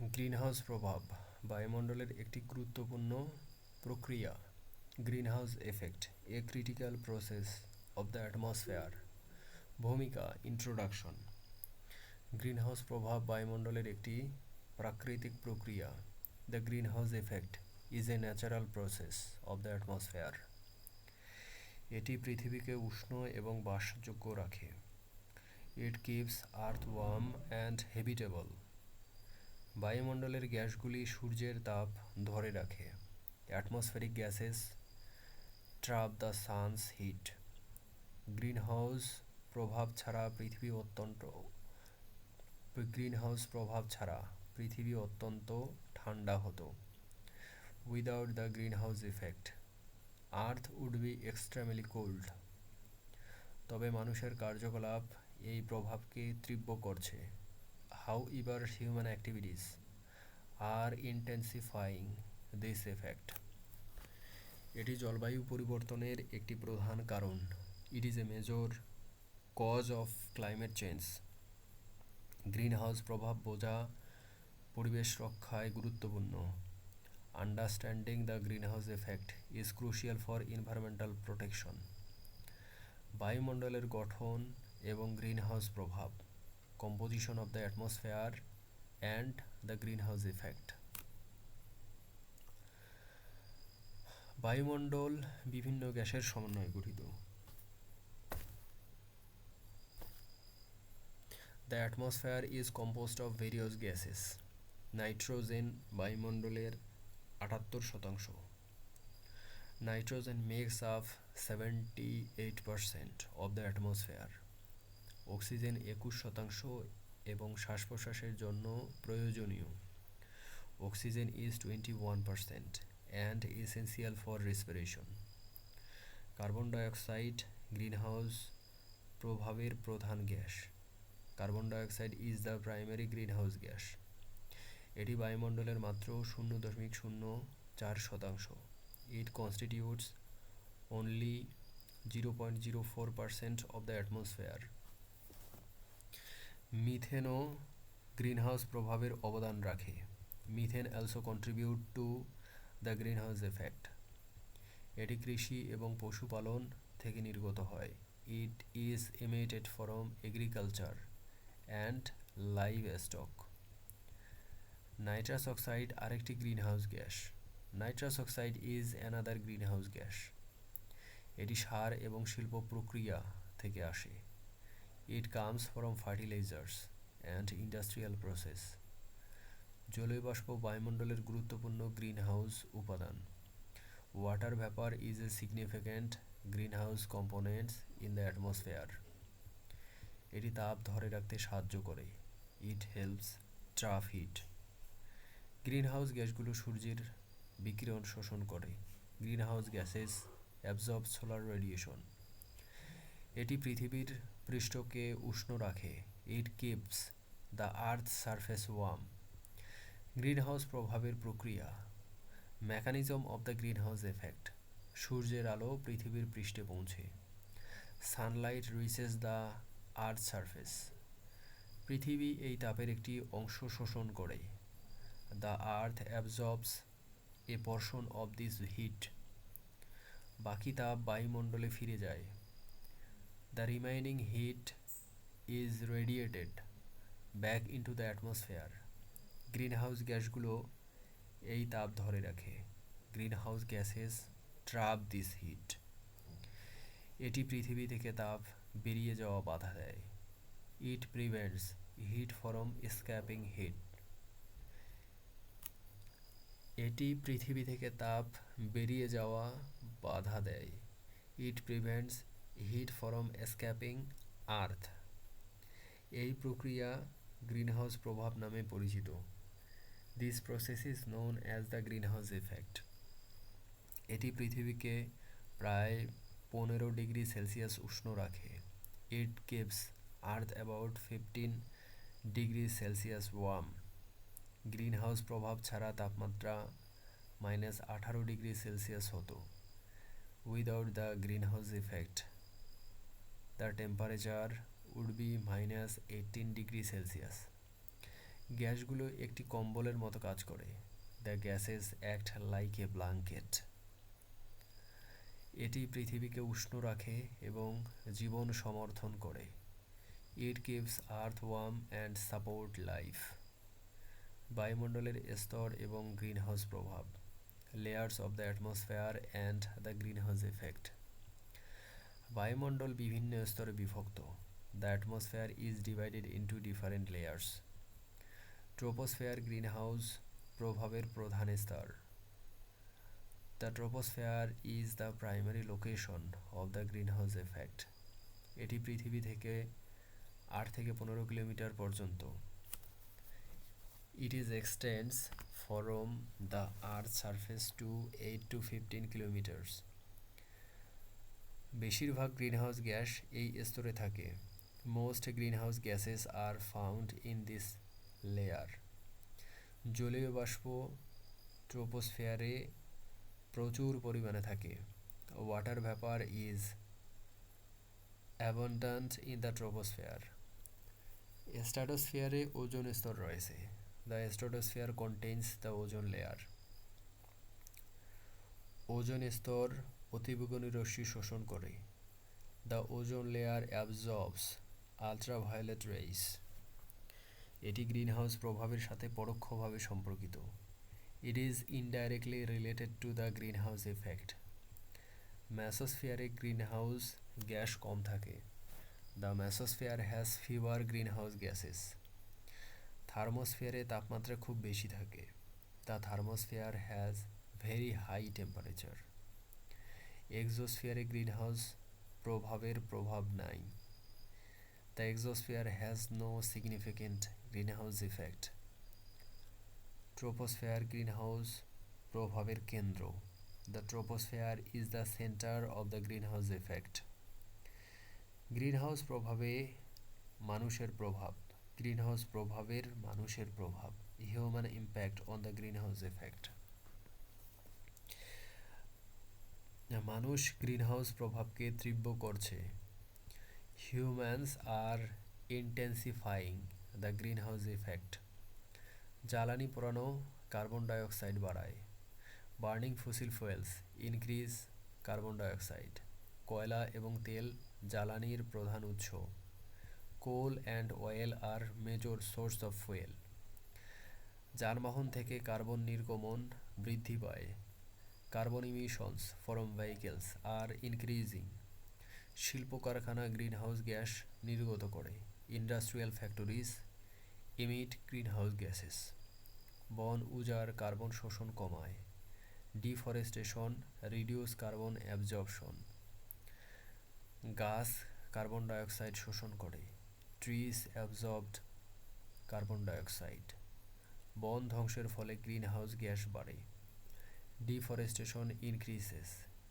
Greenhouse প্রভাব বায়ুমণ্ডলের একটি গুরুত্বপূর্ণ প্রক্রিয়া। Greenhouse effect a critical process of the atmosphere. ভূমিকা ইন্ট্রোডাকশন। গ্রিনহাউস প্রভাব বায়ুমণ্ডলের একটি প্রাকৃতিক প্রক্রিয়া। The greenhouse effect is a natural process of the atmosphere. এটি পৃথিবীকে উষ্ণ এবং বাসযোগ্য রাখে। It keeps Earth warm and habitable. বায়ুমণ্ডলের গ্যাসগুলি সূর্যের তাপ ধরে রাখে। Atmospheric gases trap the sun's heat. Greenhouse প্রভাব ছাড়া পৃথিবী অত্যন্ত ঠান্ডা হতো। Without the greenhouse effect Earth would be extremely cold. তবে মানুষের কার্যকলাপ এই প্রভাবকে তীব্র করছে। However, human activities are intensifying this effect. এটি জলবায়ু পরিবর্তনের একটি প্রধান কারণ। It is a major cause of climate change. Greenhouse প্রভাব বোঝা পরিবেশ রক্ষায় গুরুত্বপূর্ণ। Understanding the greenhouse effect is crucial for environmental protection. বায়ুমণ্ডলের গঠন এবং গ্রিনহাউস প্রভাব। Composition of the atmosphere and the greenhouse effect. বায়ুমণ্ডল বিভিন্ন গ্যাসের সমন্বয়ে গঠিত। The atmosphere is composed of various gases. Nitrogen বায়ুমণ্ডলের 78%। Nitrogen makes up 78% of the atmosphere. Oxygen 21% এবং শ্বাস-প্রশ্বাসের জন্য প্রয়োজনীয়। Oxygen is 21% and essential for respiration. Carbon dioxide greenhouse প্রভাবের প্রধান gas. Carbon dioxide is the primary greenhouse gas. এটি বায়ুমণ্ডলের মাত্র 0.04%। It constitutes only 0.04% of the atmosphere. মিথেনও গ্রিনহাউস প্রভাবের অবদান রাখে। Methane also contribute to the greenhouse effect. এটি কৃষি এবং পশুপালন থেকে নির্গত হয়। ইট is emitted from agriculture and livestock. Nitrous oxide আরেকটি greenhouse gas. Nitrous oxide is another greenhouse gas. এটি সার এবং শিল্প প্রক্রিয়া থেকে আসে। It comes from fertilizers and industrial process. জলীয় বাষ্প বায়ুমণ্ডলের গুরুত্বপূর্ণ গ্রিনহাউস উপাদান। Water vapor is a significant greenhouse component in the atmosphere. এটি তাপ ধরে রাখতে সাহায্য করে। It helps trap heat. Greenhouse গ্যাসগুলো সূর্যের বিকিরণ শোষণ করে। Greenhouse gases absorb solar radiation. এটি পৃথিবীর পৃষ্ঠকে উষ্ণ রাখে। It keeps the earth surface warm. Greenhouse প্রভাবের প্রক্রিয়া। Mechanism of the greenhouse effect. সূর্যের আলো পৃথিবীর পৃষ্ঠে পৌঁছে। Sunlight reaches the earth surface. পৃথিবী এই তাপের একটি অংশ শোষণ করে। The earth absorbs a portion of this heat. বাকি তাপ বায়ুমণ্ডলে ফিরে যায়। The remaining heat is radiated back into the atmosphere. Greenhouse গ্যাসগুলো এই তাপ ধরে রাখে। Greenhouse gases trap this heat. এটি পৃথিবী থেকে তাপ বেরিয়ে যাওয়া বাধা দেয়। It prevents heat from escaping heat. এটি পৃথিবী থেকে তাপ বেরিয়ে যাওয়া বাধা দেয়। It prevents heat from escaping earth. এই প্রক্রিয়া গ্রিনহাউস প্রভাব নামে পরিচিত। This process is known as the greenhouse effect. এটি পৃথিবীকে প্রায় 15 ডিগ্রি সেলসিয়াস উষ্ণ রাখে। It keeps earth about 15 degree Celsius warm. Greenhouse প্রভাব ছাড়া তাপমাত্রা -18 ডিগ্রি সেলসিয়াস হতো। Without the greenhouse effect the temperature would be -18 degree Celsius. গ্যাসগুলো একটি কম্বলের মতো কাজ করে। The gases act like a blanket. এটি পৃথিবীকে উষ্ণ রাখে এবং জীবন সমর্থন করে। It keeps Earth warm and support life. বায়ুমণ্ডলের স্তর এবং গ্রিনহাউস প্রভাব, layers of the atmosphere and the greenhouse effect. বায়ুমণ্ডল বিভিন্ন স্তরে বিভক্ত। The atmosphere is divided into different layers. Troposphere greenhouse প্রভাবের প্রধান স্তর। The troposphere is the primary location of the greenhouse effect. এটি পৃথিবী থেকে 8 থেকে 15 কিলোমিটার পর্যন্ত। It is extends from the Earth's surface to 8 to 15 kilometers. বেশিরভাগ গ্রিনহাউস গ্যাস এই স্তরে থাকে। Most greenhouse gases are found in this layer. জলীয় বাষ্প ট্রোপোস্ফিয়ারে প্রচুর পরিমাণে থাকে। Water vapor is abundant in the troposphere. স্ট্র্যাটোস্ফিয়ারে ওজোন স্তর রয়েছে। The stratosphere contains the ozone layer. ওজোন স্তর অতিবেগুনি রশ্মি শোষণ করে। The ozone layer absorbs ultraviolet rays. এটি গ্রিনহাউস প্রভাবের সাথে পরোক্ষভাবে সম্পর্কিত। It is indirectly related to the greenhouse effect. মেসোস্ফিয়ারে গ্রিনহাউস গ্যাস কম থাকে। The mesosphere has fewer greenhouse gases. থার্মোস্ফিয়ারে তাপমাত্রা খুব বেশি থাকে। The thermosphere has very high temperature. এক্সোস্ফিয়ারে গ্রিনহাউস প্রভাবের প্রভাব নাই। The exosphere has no significant greenhouse effect. Troposphere greenhouse প্রভাবের কেন্দ্র। The troposphere is the center of the greenhouse effect. Greenhouse প্রভাবে মানুষের প্রভাব। গ্রিনহাউস প্রভাবের মানুষের প্রভাব, human impact on the greenhouse effect. মানুষ গ্রিনহাউস প্রভাবকে তীব্র করছে। Humans are intensifying the greenhouse effect. জ্বালানি পোড়ানো কার্বন ডাইঅক্সাইড বাড়ায়। Burning fossil fuels increase carbon dioxide. কয়লা এবং তেল জ্বালানির প্রধান উৎস। Coal and oil are major source of fuel. যানবাহন থেকে কার্বন নির্গমন বৃদ্ধি পায়। Carbon emissions from vehicles are increasing. শিল্প কারখানা গ্রিনহাউস গ্যাস নির্গত করে। Industrial factories emit greenhouse gases. বন উজাড় কার্বন শোষণ কমায়। Deforestation reduce carbon absorption. গাছ কার্বন ডাইঅক্সাইড শোষণ করে। Trees absorbed carbon dioxide. বন ধ্বংসের ফলে গ্রিনহাউস গ্যাস বাড়ে। Deforestation increases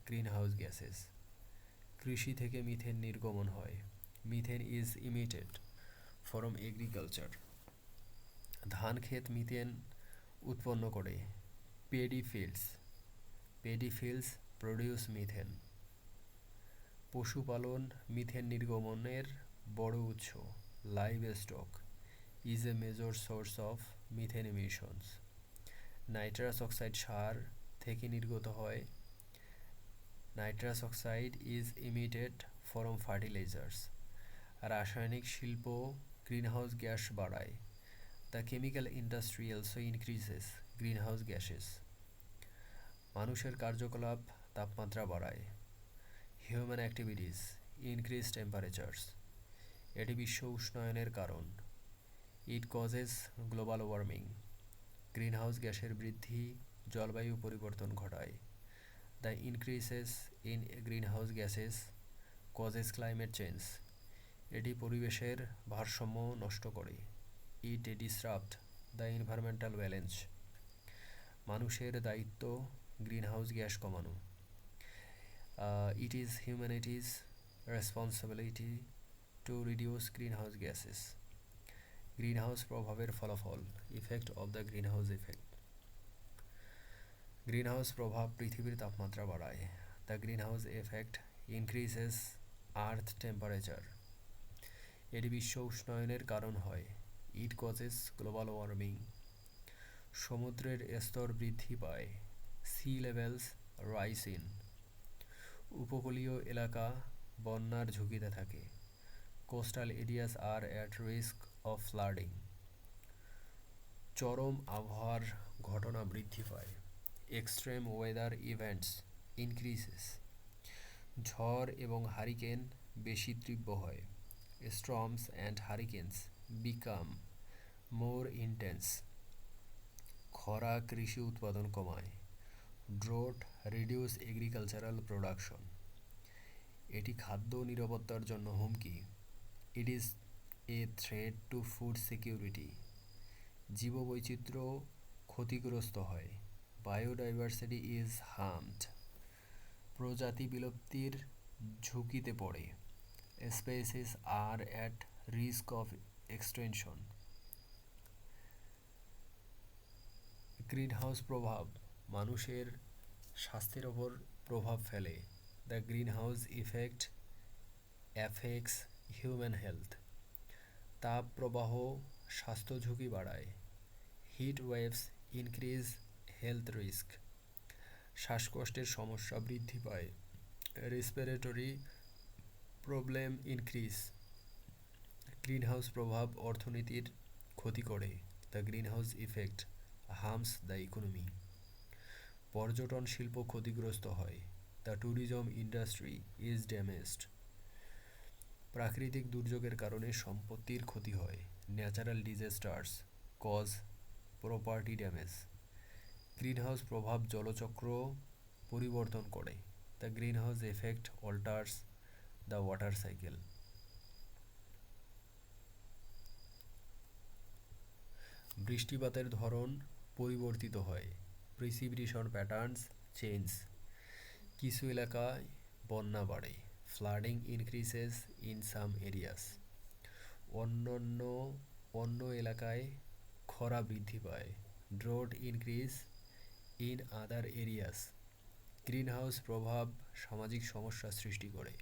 greenhouse gases. কৃষি থেকে মিথেন নির্গমন হয়। Methane is emitted from agriculture. ধান ক্ষেত মিথেন উৎপন্ন করে। Paddy fields produce methane. পশুপালন মিথেন নির্গমনের বড় উৎস। Livestock is a major source of methane emissions. Nitrous oxide সার থেকে নির্গত হয়। Nitrous oxide is emitted from fertilizers. রাসায়নিক শিল্প গ্রিনহাউস গ্যাস বাড়ায়। The chemical industry also increases greenhouse gases. মানুষের কার্যকলাপ তাপমাত্রা বাড়ায়। Human activities increase temperatures. এটি বিশ্ব উষ্ণায়নের কারণ। It causes global warming. Greenhouse গ্যাসের বৃদ্ধি জলবায়ু পরিবর্তন ঘটায়। The ইনক্রিসেস in greenhouse gases causes climate change. এটি পরিবেশের ভারসাম্য নষ্ট করে। ইট ডিসরাপ্ট দ্য এনভায়রনমেন্টাল ব্যালেন্স। মানুষের দায়িত্ব গ্রিনহাউস গ্যাস কমানো। It is humanity's responsibility to reduce greenhouse gases. Greenhouse প্রভাবের ফলাফল, effect of the greenhouse effect. Greenhouse প্রভাব পৃথিবীর তাপমাত্রা বাড়ায়। The greenhouse effect increases earth temperature. এটি বিশ্ব উষ্ণায়নের কারণ হয়। It causes global warming. সমুদ্রের স্তর বৃদ্ধি পায়, সি লেভেলস রাইজ ইন। উপকূলীয় এলাকা বন্যার ঝুঁকিতে থাকে, coastal areas R at risk of flooding. চরম আবহাওয়ার ঘটনা বৃদ্ধি পায়, এক্সট্রিম ওয়েদার ইভেন্টস ইনক্রিজেস। ঝড় এবং হারিকেন বেশি তীব্র হয়, storms and hurricanes become more intense. খরা কৃষি উৎপাদন কমায়, ড্রোট রিডিউস এগ্রিকালচারাল প্রোডাকশন। এটি খাদ্য নিরাপত্তার জন্য হুমকি, it is a threat to food security. জীববৈচিত্র্য ক্ষতিগ্রস্ত হয়, বায়োডাইভার্সিটি ইজ হার্মড। প্রজাতি বিলুপ্তির ঝুঁকিতে পড়ে, species are at risk of extension. Greenhouse প্রভাব মানুষের স্বাস্থ্যের ওপর প্রভাব ফেলে। The greenhouse effect affects human health. তাপ প্রবাহ স্বাস্থ্য ঝুঁকি বাড়ায়, heat waves increase health risk. শ্বাসকষ্টের সমস্যা বৃদ্ধি পায়, রেসপিরেটরি প্রবলেম ইনক্রিজ। গ্রিনহাউস প্রভাব অর্থনীতির ক্ষতি করে, the greenhouse effect harms the economy. পর্যটন শিল্প ক্ষতিগ্রস্ত হয়, the tourism industry is damaged. প্রাকৃতিক দুর্যোগের কারণে সম্পত্তির ক্ষতি হয়, natural disasters cause property damage. Greenhouse প্রভাব জলচক্র পরিবর্তন করে, the greenhouse effect alters the water cycle. বৃষ্টিপাতের ধরন পরিবর্তিত হয়, প্রিসিপিটেশন প্যাটার্নস চেঞ্জ। কিছু এলাকায় বন্যা বাড়ে, flooding increases in some areas. অন্যান্য অন্য এলাকায় খরা বৃদ্ধি পায়, drought increase in other areas. Greenhouse প্রভাব সামাজিক সমস্যা সৃষ্টি করে,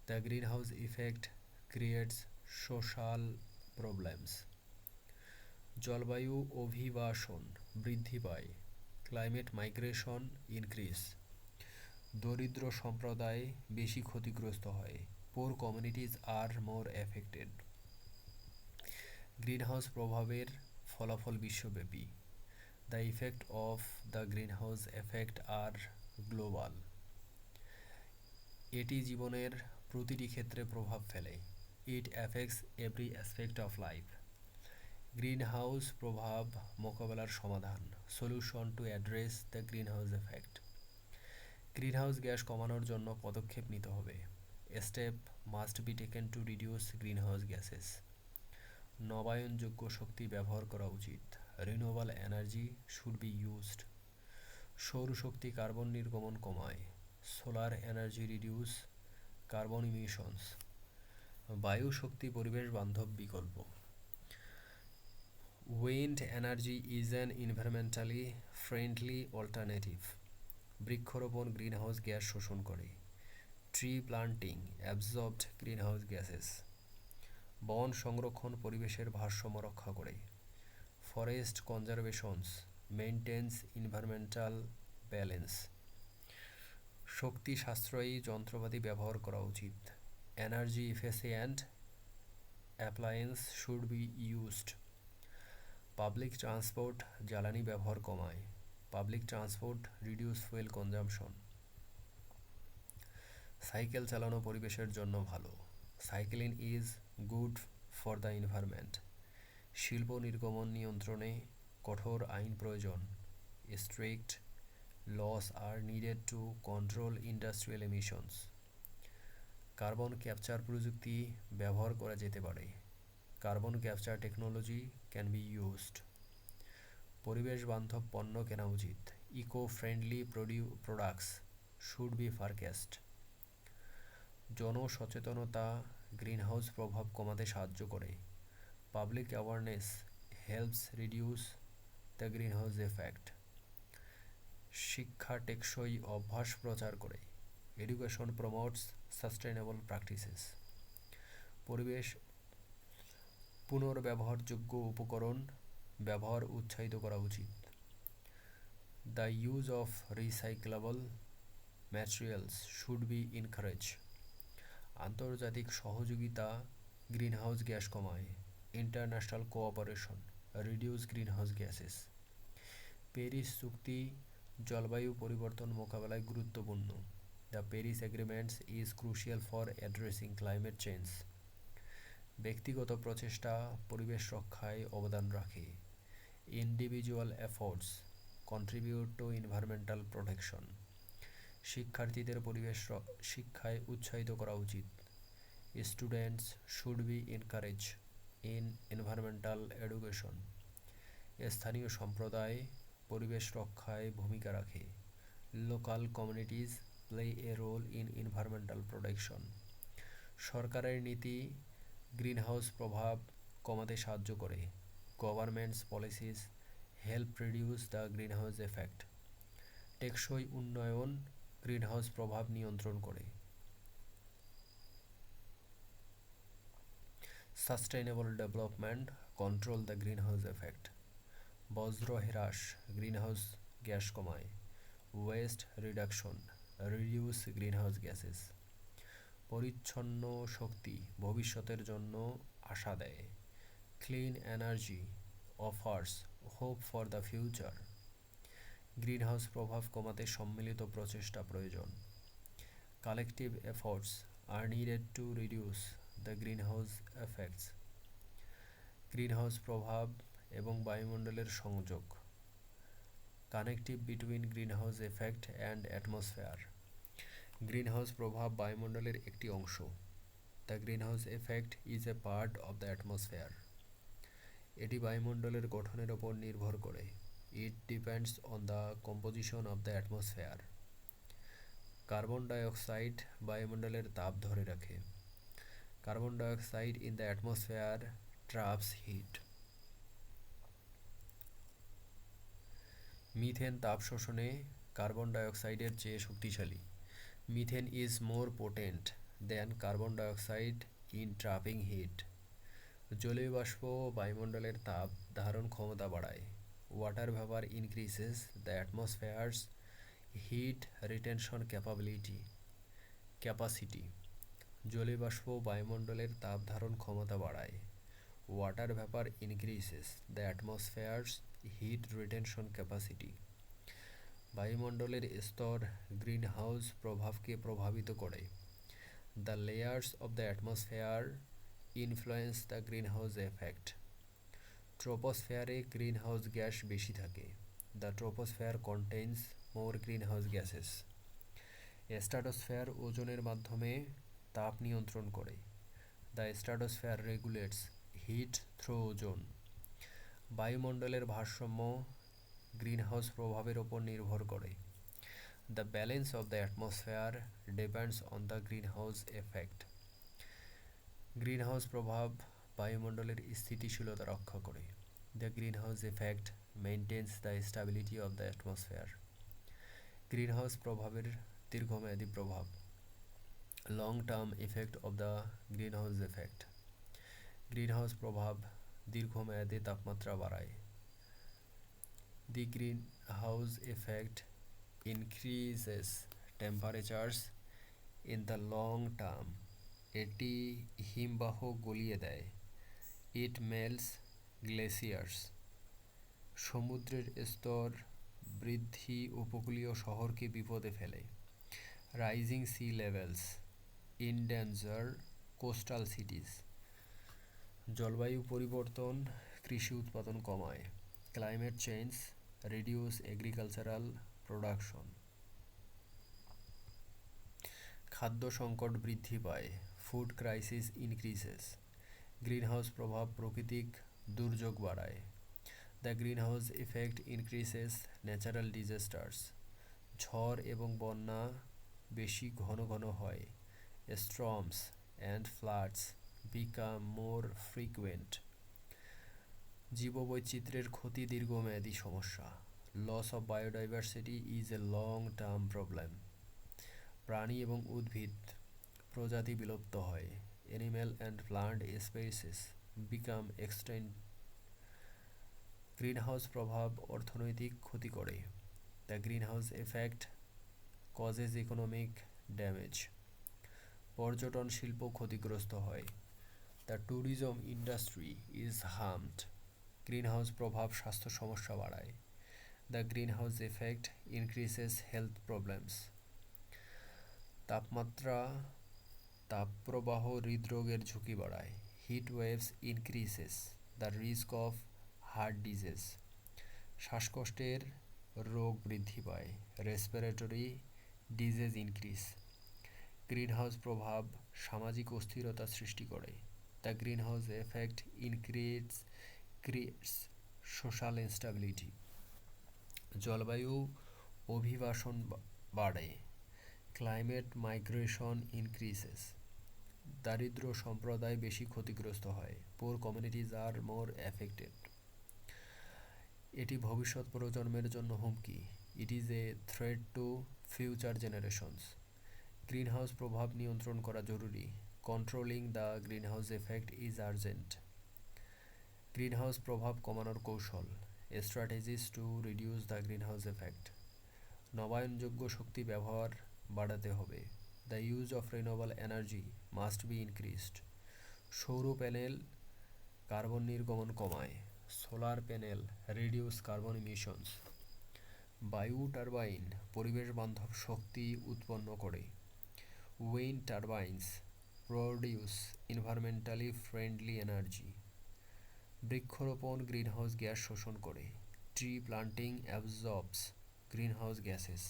the greenhouse effect creates social problems. জলবায়ু অভিবাসন বৃদ্ধি পায়, ক্লাইমেট মাইগ্রেশন ইনক্রিজ। দরিদ্র সম্প্রদায় বেশি ক্ষতিগ্রস্ত হয়, poor communities are more affected. Greenhouse প্রভাবের ফলাফল বিশ্বব্যাপী, the effect of the greenhouse effect are global. এটি জীবনের প্রতিটি ক্ষেত্রে প্রভাব ফেলে, it affects every aspect of life. Greenhouse প্রভাব মোকাবেলার সমাধান, solution to address the greenhouse effect. Greenhouse gas কমানোর জন্য পদক্ষেপ নিতে হবে, step must be taken to reduce greenhouse gases. নবায়নযোগ্য শক্তি ব্যবহার করা উচিত, renewable energy should be used. সৌরশক্তি কার্বন নির্গমন কমায়, solar energy reduce carbon emissions. বায়ু শক্তি পরিবেশ বান্ধব বিকল্প, wind energy is an environmentally friendly alternative. বৃক্ষরোপণ গ্রিনহাউস গ্যাস শোষণ করে, tree planting absorbed greenhouse gases. বন সংরক্ষণ পরিবেশের ভারসাম্য রক্ষা করে, ফরেস্ট কনজারভেশনস মেনটেন্স এনভায়রনমেন্টাল ব্যালেন্স। শক্তি সাশ্রয়ী যন্ত্রপাতি ব্যবহার করা উচিত, energy efficient appliance should be used. Public transport জ্বালানি ব্যবহার কমায়, public transport reduce fuel consumption. Cycle চালানো পরিবেশের জন্য ভালো, cycling is good for the environment. শিল্প নির্গমন নিয়ন্ত্রণে কঠোর আইন প্রয়োজন, strict laws are needed to control industrial emissions. Carbon capture প্রযুক্তি ব্যবহার করা যেতে পারে, carbon capture technology can be used. পরিবেশ বান্ধব পণ্য কেনা উচিত, eco friendly products should be purchased. জনসচেতনতা গ্রিনহাউস প্রভাব কমাতে সাহায্য করে, public awareness helps reduce the greenhouse effect. শিক্ষা টেকসই অভ্যাস প্রচার করে, এডুকেশন প্রমোটস সাস্টেইনেবল প্র্যাকটিসেস। পরিবেশ পুনর্ব্যবহারযোগ্য উপকরণ ব্যবহার উৎসাহিত করা উচিত। The use of recyclable materials should be encourage. আন্তর্জাতিক সহযোগিতা গ্রিনহাউস গ্যাস কমায়। International cooperation reduce greenhouse gases. Paris চুক্তি জলবায়ু পরিবর্তন মোকাবেলায় গুরুত্বপূর্ণ। The Paris agreements is crucial for addressing climate change. ব্যক্তিগত প্রচেষ্টা পরিবেশ রক্ষায় অবদান রাখে। Individual efforts contribute to environmental protection. শিক্ষার্থীদের শিক্ষায় উৎসাহিত করা উচিত। Students should be encourage in environmental education. স্থানীয় সম্প্রদায় পরিবেশ রক্ষায় ভূমিকা রাখে। Local communities play a role in environmental protection. সরকারের নীতি গ্রিনহাউস প্রভাব কমাতে সাহায্য করে। Governments policies help reduce the greenhouse effect. টেকসই উন্নয়ন গ্রিনহাউস প্রভাব নিয়ন্ত্রণ করে। Sustainable development control the greenhouse effect. বজ্র হ্রাস গ্রিনহাউস গ্যাস কমায়। Waste reduction reduce greenhouse gases. পরিচ্ছন্ন শক্তি ভবিষ্যতের জন্য আশা দেয়। Clean energy offers hope for the future. Greenhouse প্রভাব কমাতে সম্মিলিত প্রচেষ্টা প্রয়োজন। Collective efforts are needed to reduce the greenhouse effects. Greenhouse প্রভাব এবং বায়ুমণ্ডলের সংযোগ। Connective between greenhouse effect and atmosphere. Greenhouse প্রভাব বায়ুমণ্ডলের একটি অংশ। The greenhouse effect is a part of the atmosphere. এটি বায়ুমণ্ডলের গঠনের ওপর নির্ভর করে। It depends on the composition of the atmosphere. Carbon dioxide বায়ুমণ্ডলের তাপ ধরে রাখে। Carbon dioxide in the atmosphere traps heat. Methane তাপ শোষণে কার্বন ডাইঅক্সাইডের চেয়ে শক্তিশালী। Methane is more potent than carbon dioxide in trapping heat. জলীয় বাষ্প বায়ুমণ্ডলের তাপ ধারণ ক্ষমতা বাড়ায়। Water vapour increases the atmosphere's heat retention capacity. জলীয় বাষ্প বায়ুমণ্ডলের তাপ ধারণ ক্ষমতা বাড়ায়। Water vapour increases the atmosphere's heat retention capacity. বায়ুমণ্ডলের স্তর গ্রিনহাউস প্রভাবকে প্রভাবিত করে। The layers of the atmosphere influence the greenhouse effect. ট্রোপোস্ফিয়ারে গ্রিনহাউস গ্যাস বেশি থাকে। The troposphere contains more greenhouse gases. Stratosphere ওজনের মাধ্যমে তাপ নিয়ন্ত্রণ করে। The stratosphere regulates heat through ozone. বায়ুমণ্ডলের ভারসাম্য গ্রিনহাউস প্রভাবের ওপর নির্ভর করে। The balance of the atmosphere depends on the greenhouse effect. Greenhouse প্রভাব বায়ুমণ্ডলের স্থিতিশীলতা রক্ষা করে। The greenhouse effect maintains the stability of the atmosphere. Greenhouse প্রভাবের দীর্ঘমেয়াদী প্রভাব। Long term effect of the greenhouse effect. Greenhouse প্রভাব দীর্ঘমেয়াদে তাপমাত্রা বাড়ায়। The greenhouse effect increases temperatures in the long term. এটি হিমবাহ গলিয়ে দেয়। It melts glaciers. সমুদ্রের স্তর বৃদ্ধি উপকূলীয় শহরকে বিপদে ফেলে। Rising sea levels endanger coastal সিটিজ। জলবায়ু পরিবর্তন কৃষি উৎপাদন কমায়। Climate change reduce agricultural production. খাদ্য সংকট বৃদ্ধি পায়। Food crisis ইনক্রিসেস। গ্রিনহাউস প্রভাব প্রাকৃতিক দুর্যোগ বাড়ায়। The greenhouse effect increases natural disasters. ঝড় এবং বন্যা বেশি ঘন ঘন হয়। Storms and floods become more frequent. জীববৈচিত্র্যের ক্ষতি দীর্ঘমেয়াদী সমস্যা। Loss of biodiversity is a long term problem. প্রাণী এবং উদ্ভিদ প্রজাতি বিলুপ্ত হয়। Animal and plant species become extinct. Greenhouse প্রভাব অর্থনৈতিক ক্ষতি করে। The greenhouse effect causes economic damage. পর্যটন শিল্প ক্ষতিগ্রস্ত হয়। The tourism industry is harmed. Greenhouse প্রভাব স্বাস্থ্য সমস্যা বাড়ায়। The greenhouse effect increases health problems. তাপমাত্রা তাপপ্রবাহ হৃদরোগের ঝুঁকি বাড়ায়। Heat waves increases the risk of heart disease. শ্বাসকষ্টের রোগ বৃদ্ধি পায়। Respiratory disease increase. গ্রিনহাউস প্রভাব সামাজিক অস্থিরতা সৃষ্টি করে। The greenhouse effect creates social ইনস্টাবিলিটি। জলবায়ু অভিবাসন বাড়ে। Climate migration ইনক্রিসেস। দারিদ্র সম্প্রদায় বেশি ক্ষতিগ্রস্ত হয়। পুর কমিউনিটিজ আর মোর এফেক্টেড। এটি ভবিষ্যৎ প্রজন্মের জন্য হুমকি। It is a threat to future generations. Greenhouse প্রভাব নিয়ন্ত্রণ করা জরুরি। Controlling the greenhouse effect is urgent. Greenhouse প্রভাব কমানোর কৌশল। Strategies to reduce the greenhouse effect. নবায়নযোগ্য শক্তি ব্যবহার বাড়াতে হবে। The use of renewable energy must be increased. সৌর প্যানেল কার্বন নির্গমন কমায়। Solar panel reduce carbon emissions. বায়ু টারবাইন পরিবেশ বান্ধব শক্তি উৎপন্ন করে। Wind turbines produce environmentally friendly energy. বৃক্ষরোপণ গ্রিনহাউস গ্যাস শোষণ করে। Tree planting absorbs greenhouse gases.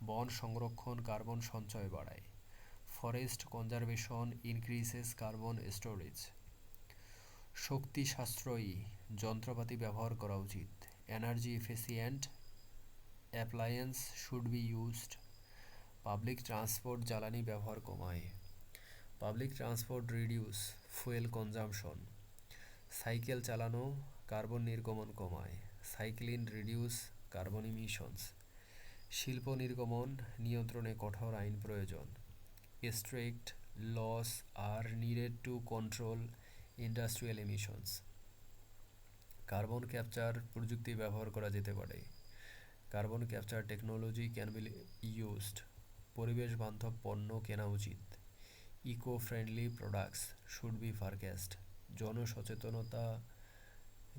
বন সংরক্ষণ কার্বন সঞ্চয় বাড়ায়। Forest conservation increases carbon storage. শক্তি সাশ্রয়ী যন্ত্রপাতি ব্যবহার করা উচিত। Energy efficient appliance should be used. Public transport জ্বালানি ব্যবহার কমায়। Public transport reduce fuel consumption. Cycle চালানো কার্বন নির্গমন কমায়। Cycling reduce carbon emissions. শিল্প নির্গমন নিয়ন্ত্রণে কঠোর আইন প্রয়োজন। Strict laws are needed to control industrial emissions. Carbon capture প্রযুক্তি ব্যবহার করা যেতে পারে। Carbon capture technology can be used. পরিবেশ বান্ধব পণ্য কেনা উচিত। Eco friendly products should be purchased. জনসচেতনতা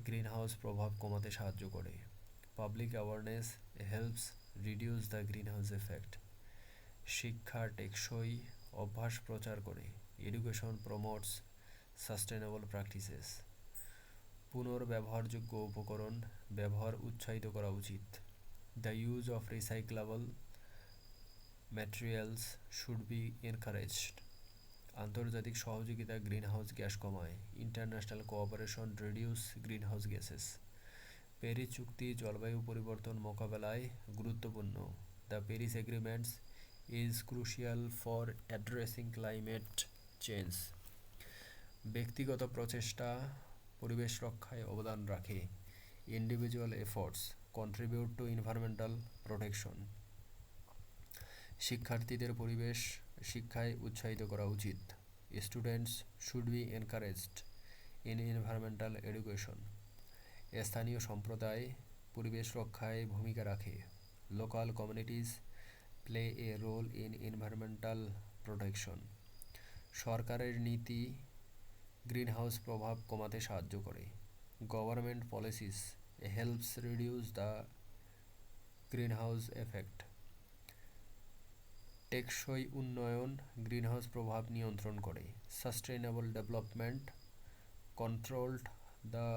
গ্রিনহাউস প্রভাব কমাতে সাহায্য করে। Public awareness helps reduce the greenhouse effect. শিক্ষা টেকসই অভ্যাস প্রচার করে। Education promotes sustainable practices. পুনর্ব্যবহারযোগ্য উপকরণ ব্যবহার উৎসাহিত করা উচিত। The use of recyclable materials should be encouraged. আন্তর্জাতিক সহযোগিতা গ্রিনহাউস গ্যাস কমায়। International cooperation reduce greenhouse gases. Paris চুক্তি জলবায়ু পরিবর্তন মোকাবেলায় গুরুত্বপূর্ণ। The Paris agreements is crucial for addressing climate change. ব্যক্তিগত প্রচেষ্টা পরিবেশ রক্ষায় অবদান রাখে। Individual efforts contribute to environmental protection. শিক্ষার্থীদের পরিবেশ শিক্ষায় উৎসাহিত করা উচিত। Students should be encouraged in environmental education. স্থানীয় সম্প্রদায় পরিবেশ রক্ষায় ভূমিকা রাখে। Local communities play a role in environmental protection. সরকারের নীতি গ্রিনহাউস প্রভাব কমাতে সাহায্য করে। Government policies helps reduce the greenhouse effect. টেকসই উন্নয়ন গ্রিনহাউস প্রভাব নিয়ন্ত্রণ করে। Sustainable development controlled the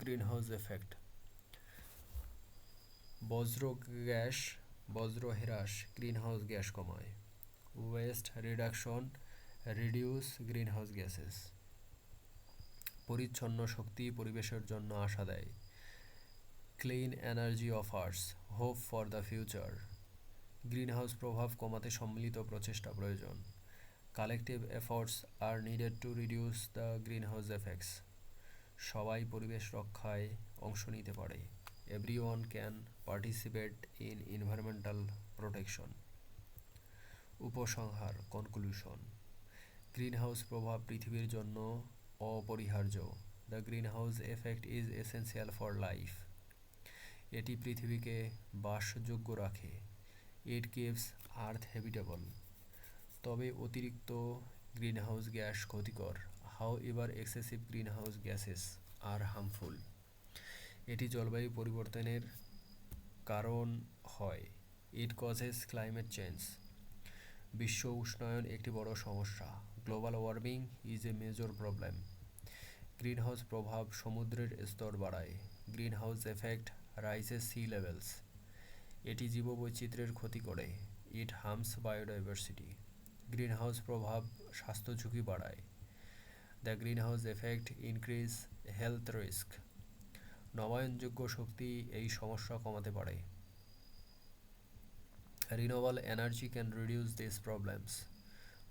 greenhouse effect. বজ্র হ্রাস গ্রিনহাউস গ্যাস কমায়। Waste reduction reduce greenhouse gases. পরিচ্ছন্ন শক্তি পরিবেশের জন্য আশা দেয়। Clean energy offers hope for the future. Greenhouse প্রভাব কমাতে সম্মিলিত প্রচেষ্টা প্রয়োজন। Collective efforts are needed to reduce the greenhouse effects. সবাই পরিবেশ রক্ষায় অংশ নিতে পারে। Everyone can participate in environmental protection. উপসংহার কনক্লুশন। গ্রিনহাউস প্রভাব পৃথিবীর জন্য অপরিহার্য। The green house effect is essential for life. এটি পৃথিবীকে বাসযোগ্য রাখে। It keeps earth habitable. তবে অতিরিক্ত গ্রিনহাউস গ্যাস ক্ষতিকর। However excessive greenhouse gases are harmful. এটি জলবায়ু পরিবর্তনের কারণ হয়। It causes climate change. বিশ্ব উষ্ণায়ন একটি বড় সমস্যা। Global warming is a major problem. Greenhouse প্রভাব সমুদ্রের স্তর বাড়ায়। Greenhouse effect rises sea levels. এটি জীববৈচিত্র্যের ক্ষতি করে। ইট হার্মস বায়োডাইভার্সিটি। গ্রিনহাউস প্রভাব স্বাস্থ্য ঝুঁকি বাড়ায়। The greenhouse effect increase health risk. নবায়নযোগ্য শক্তি এই সমস্যা কমাতে পারে। Renewable energy can reduce this problems.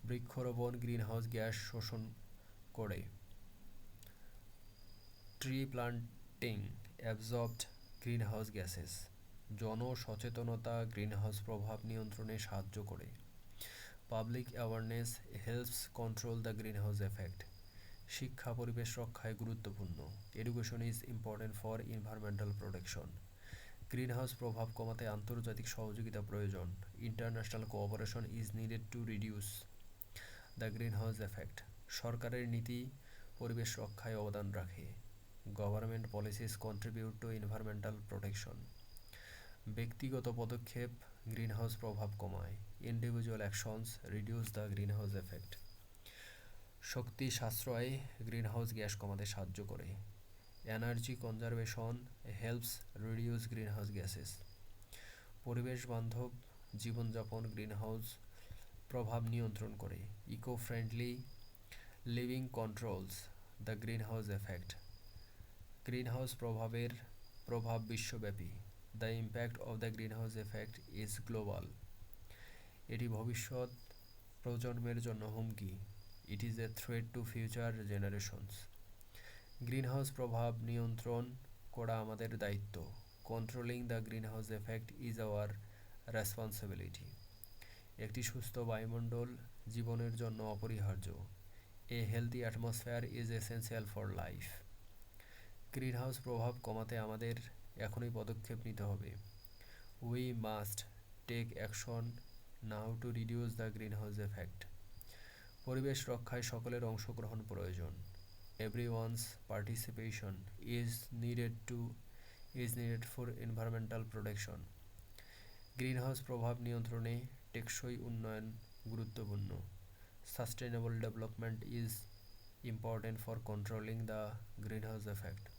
বৃক্ষরোপণ গ্রিনহাউস গ্যাস শোষণ করে। Tree planting absorbed greenhouse gases. জনসচেতনতা গ্রিনহাউস প্রভাব নিয়ন্ত্রণে সাহায্য করে। Public awareness helps control the greenhouse effect. শিক্ষা পরিবেশ রক্ষায় গুরুত্বপূর্ণ। Education is important for environmental protection. Greenhouse প্রভাব কমাতে আন্তর্জাতিক সহযোগিতা প্রয়োজন। International cooperation is needed to reduce the greenhouse effect. সরকারের নীতি পরিবেশ রক্ষায় অবদান রাখে। Government policies contribute to environmental protection. ব্যক্তিগত পদক্ষেপ গ্রিনহাউস প্রভাব কমায়। Individual actions reduce the greenhouse effect. শক্তি সাশ্রয় গ্রিনহাউস গ্যাস কমাতে সাহায্য করে। Energy conservation helps reduce greenhouse gases. পরিবেশ বান্ধব জীবনযাপন গ্রিনহাউস প্রভাব নিয়ন্ত্রণ করে। Eco friendly living controls the greenhouse effect. Greenhouse প্রভাব বিশ্বব্যাপী। The impact of the greenhouse effect is global. এটি ভবিষ্যৎ প্রজন্মের জন্য হুমকি। It is a threat to future generations. Greenhouse প্রভাব নিয়ন্ত্রণ করা আমাদের দায়িত্ব। Controlling the greenhouse effect is our responsibility. একটি সুস্থ বায়ুমণ্ডল জীবনের জন্য অপরিহার্য। A healthy atmosphere is essential for life. Greenhouse প্রভাব কমাতে আমাদের এখনই পদক্ষেপ নিতে হবে। We must take action now to reduce the greenhouse effect. পরিবেশ রক্ষায় সকলের অংশগ্রহণ প্রয়োজন। Everyone's participation is needed for environmental protection. Greenhouse প্রভাব নিয়ন্ত্রণে টেকসই উন্নয়ন গুরুত্বপূর্ণ। Sustainable development is important for controlling the greenhouse effect.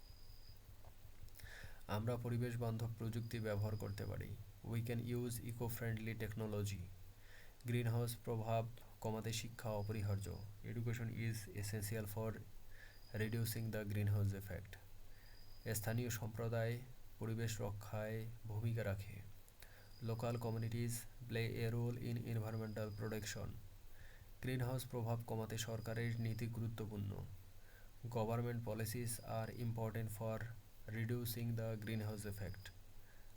আমরা পরিবেশ বান্ধব প্রযুক্তি ব্যবহার করতে পারি। We can use eco-friendly technology. Greenhouse প্রভাব কমাতে শিক্ষা অপরিহার্য। Education is essential for reducing the greenhouse effect. স্থানীয় সম্প্রদায় পরিবেশ রক্ষায় ভূমিকা রাখে। Local communities play a role in environmental protection. Greenhouse প্রভাব কমাতে সরকারের নীতি গুরুত্বপূর্ণ। Government policies are important for reducing the greenhouse effect.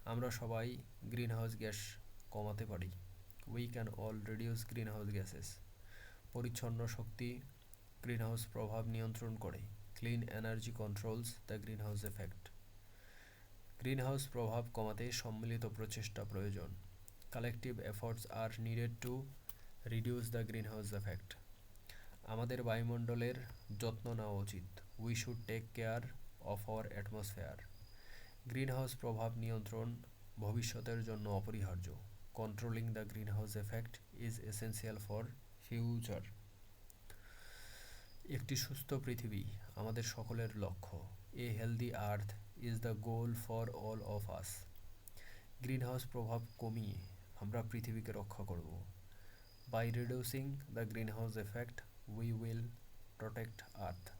আমরা সবাই গ্রিনহাউস গ্যাস কমাতে পারি। We can all reduce greenhouse gases. পরিচ্ছন্ন শক্তি গ্রিনহাউস প্রভাব নিয়ন্ত্রণ করে। Clean energy controls the greenhouse effect. Greenhouse প্রভাব কমাতে সম্মিলিত প্রচেষ্টা প্রয়োজন। Collective efforts are needed to reduce the greenhouse effect. আমাদের বায়ুমণ্ডলের যত্ন নেওয়া উচিত। We should take care of our atmosphere. Greenhouse প্রভাব নিয়ন্ত্রণ ভবিষ্যতের জন্য অপরিহার্য। Controlling the greenhouse effect is essential for future. একটি সুস্থ পৃথিবী আমাদের সকলের লক্ষ্য। A healthy earth is the goal for all of us. Greenhouse প্রভাব কমিয়ে আমরা পৃথিবীকে রক্ষা করব। By reducing the greenhouse effect we will protect earth.